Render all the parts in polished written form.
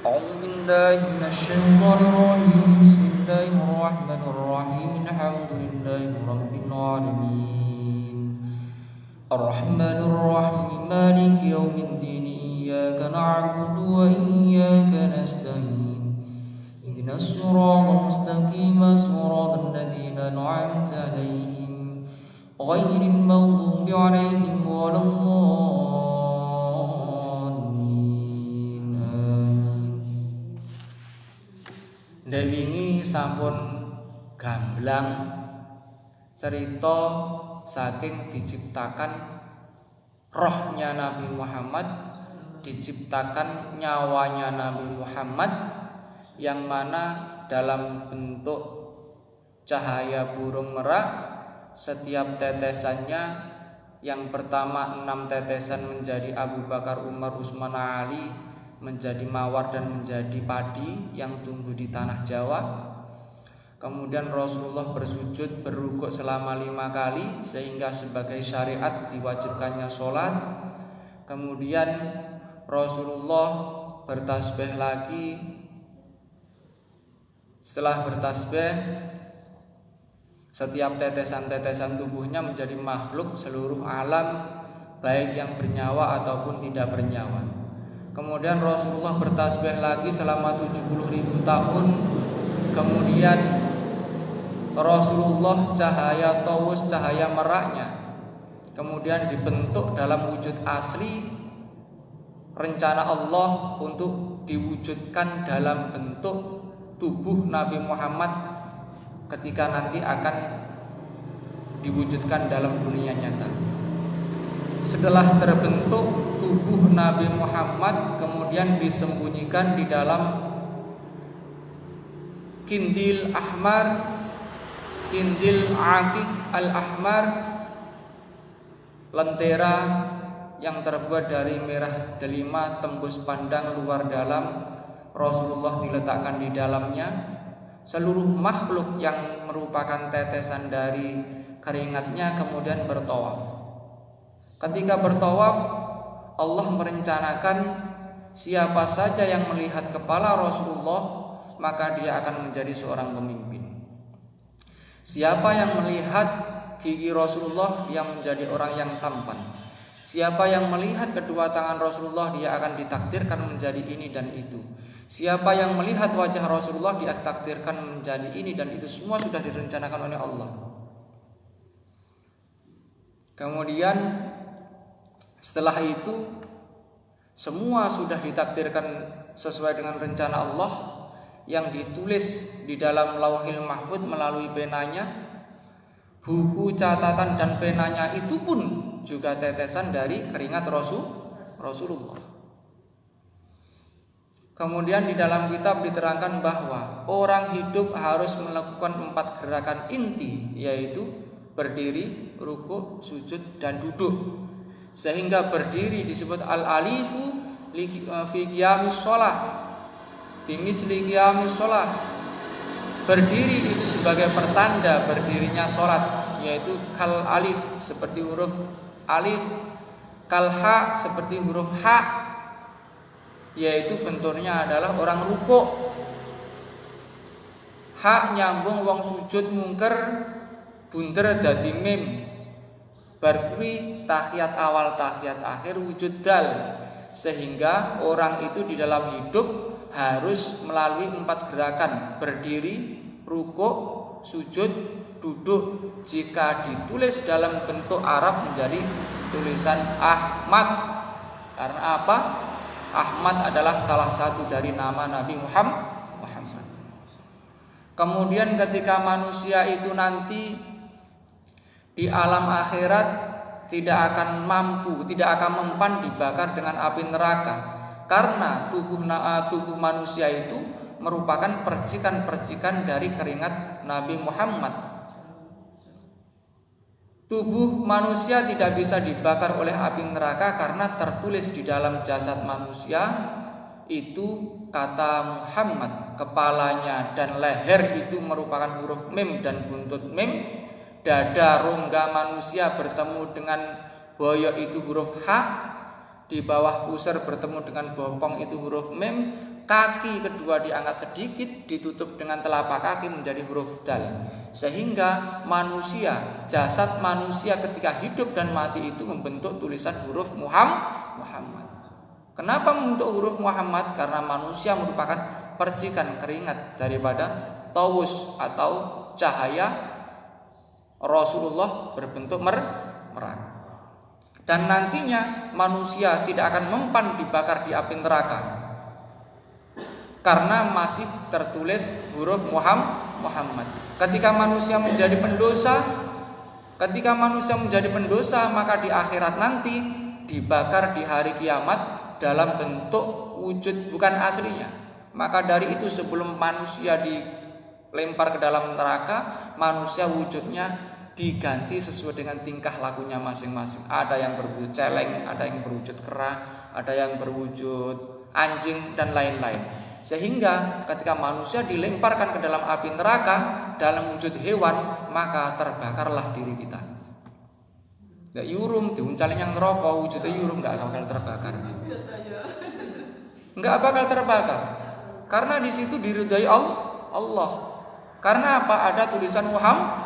أعوذ بالله من الشيطان الرجيم بسم الله الرحمن الرحيم الحمد لله رب العالمين الرحمن الرحيم مالك يوم الدين إياك نعبد وإياك نستعين اهدنا الصراط المستقيم صراط الذين أنعمت عليهم غير المغضوب عليهم ولا الضالين آمين. Ndek wingi sampun gamblang cerita saking diciptakan rohnya Nabi Muhammad, diciptakan nyawanya Nabi Muhammad, yang mana dalam bentuk cahaya burung merak. Setiap tetesannya, yang pertama 6 tetesan menjadi Abu Bakar, Umar, Utsman, Ali, menjadi mawar dan menjadi padi yang tumbuh di tanah Jawa. Kemudian Rasulullah bersujud berrukuk selama 5 kali sehingga sebagai syariat diwajibkannya sholat. Kemudian Rasulullah bertasbih lagi. Setelah bertasbih, setiap tetesan-tetesan tubuhnya menjadi makhluk seluruh alam, baik yang bernyawa ataupun tidak bernyawa. Kemudian Rasulullah bertasbih lagi selama 70.000 tahun. Kemudian Rasulullah cahaya tawus, cahaya meraknya kemudian dibentuk dalam wujud asli. Rencana Allah untuk diwujudkan dalam bentuk tubuh Nabi Muhammad ketika nanti akan diwujudkan dalam dunia nyata. Setelah terbentuk tubuh Nabi Muhammad, kemudian disembunyikan di dalam kindil ahmar, kindil aqiq al-ahmar, lentera yang terbuat dari merah delima tembus pandang luar dalam. Rasulullah diletakkan di dalamnya. Seluruh makhluk yang merupakan tetesan dari keringatnya kemudian bertawaf. Ketika bertawaf, Allah merencanakan siapa saja yang melihat kepala Rasulullah, maka dia akan menjadi seorang pemimpin. Siapa yang melihat gigi Rasulullah, yang menjadi orang yang tampan. Siapa yang melihat kedua tangan Rasulullah, dia akan ditakdirkan menjadi ini dan itu. Siapa yang melihat wajah Rasulullah, dia takdirkan menjadi ini dan itu. Semua sudah direncanakan oleh Allah. Kemudian setelah itu semua sudah ditakdirkan sesuai dengan rencana Allah yang ditulis di dalam Lauhil Mahfuz melalui penanya. Buku catatan dan penanya itu pun juga tetesan dari keringat Rasulullah. Kemudian di dalam kitab diterangkan bahwa orang hidup harus melakukan 4 gerakan inti, yaitu berdiri, rukuk, sujud, dan duduk. Sehingga berdiri disebut al-alifu fi qiyamis shalah, bimisli qiyamis shalah. Berdiri itu sebagai pertanda berdirinya sholat, yaitu kal alif seperti huruf alif, kal ha seperti huruf ha, yaitu bentuknya adalah orang rukuk. Ha nyambung wong sujud mungker, bunder dadi mim. Bar kuwi tahiyat awal tahiyat akhir wujud dal. Sehingga orang itu di dalam hidup harus melalui 4 gerakan: berdiri, rukuk, sujud, duduk. Jika ditulis dalam bentuk Arab menjadi tulisan Ahmad. Karena apa? Ahmad adalah salah satu dari nama Nabi Muhammad. Kemudian ketika manusia itu nanti di alam akhirat tidak akan mampu, tidak akan mempan dibakar dengan api neraka, karena tubuh manusia itu merupakan percikan-percikan dari keringat Nabi Muhammad. Tubuh manusia tidak bisa dibakar oleh api neraka karena tertulis di dalam jasad manusia itu kata Muhammad. Kepalanya dan leher itu merupakan huruf mim dan buntut mim. Dada rongga manusia bertemu dengan boyok itu huruf ha. Di bawah pusar bertemu dengan bopong itu huruf mim. kaki kedua diangkat sedikit, ditutup dengan telapak kaki menjadi huruf dal. Sehingga manusia, jasad manusia ketika hidup dan mati itu membentuk tulisan huruf Muhammad. Kenapa membentuk huruf Muhammad? Karena manusia merupakan percikan keringat daripada tawus atau cahaya Rasulullah berbentuk merah. Dan nantinya manusia tidak akan mempan dibakar di api neraka karena masih tertulis huruf Muhammad. Ketika manusia menjadi pendosa, maka di akhirat nanti dibakar di hari kiamat dalam bentuk wujud bukan aslinya. Maka dari itu sebelum manusia dilempar ke dalam neraka, manusia wujudnya diganti sesuai dengan tingkah lakunya masing-masing. Ada yang berwujud celeng, ada yang berwujud kera, ada yang berwujud anjing dan lain-lain. Sehingga ketika manusia dilemparkan ke dalam api neraka dalam wujud hewan, maka terbakarlah diri kita. Nggak yurum diuncalin yang neraka, wujudnya yurum nggak bakal terbakar. Nggak bakal terbakar. Karena di situ diridhai Allah. Karena apa? Ada tulisan Muhammad.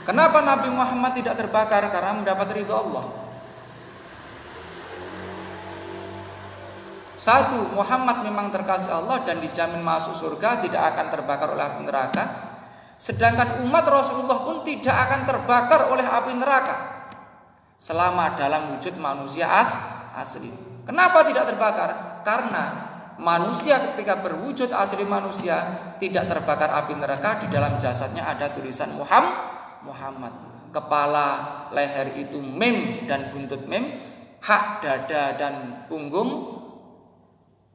Kenapa Nabi Muhammad tidak terbakar? Karena mendapat ridho Allah. Satu, Muhammad memang terkasih Allah dan dijamin masuk surga, tidak akan terbakar oleh api neraka. Sedangkan umat Rasulullah pun tidak akan terbakar oleh api neraka selama dalam wujud manusia asli. Kenapa tidak terbakar? Karena manusia ketika berwujud asli manusia tidak terbakar api neraka. Di dalam jasadnya ada tulisan Muhammad. Kepala, leher itu mim dan buntut mim, hak, dada dan punggung,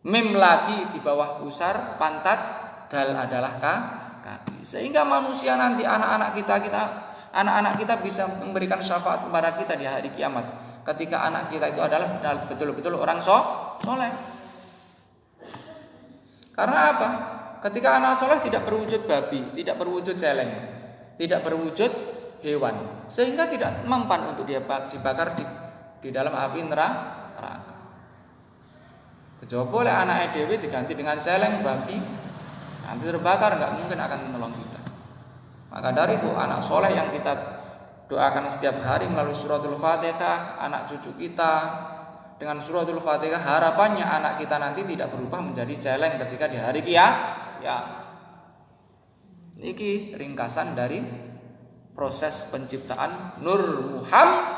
mim lagi di bawah pusar, pantat, dal adalah kaki. Sehingga manusia nanti anak-anak kita bisa memberikan syafaat kepada kita di hari kiamat. Ketika anak kita itu adalah betul-betul orang soleh. Karena apa? Ketika anak soleh tidak berwujud babi, tidak berwujud celeng, tidak berwujud hewan, sehingga tidak mempan untuk dia dibakar di dalam api neraka. Kecuali oleh anak dewi diganti dengan celeng, babi, nanti terbakar, nggak mungkin akan menolong kita. Maka dari itu anak soleh yang kita doakan setiap hari melalui suratul Fatihah, anak cucu kita dengan suratul Fatihah, harapannya anak kita nanti tidak berubah menjadi celeng ketika di hari kiamat. Ini ringkasan dari proses penciptaan Nur Muhammad.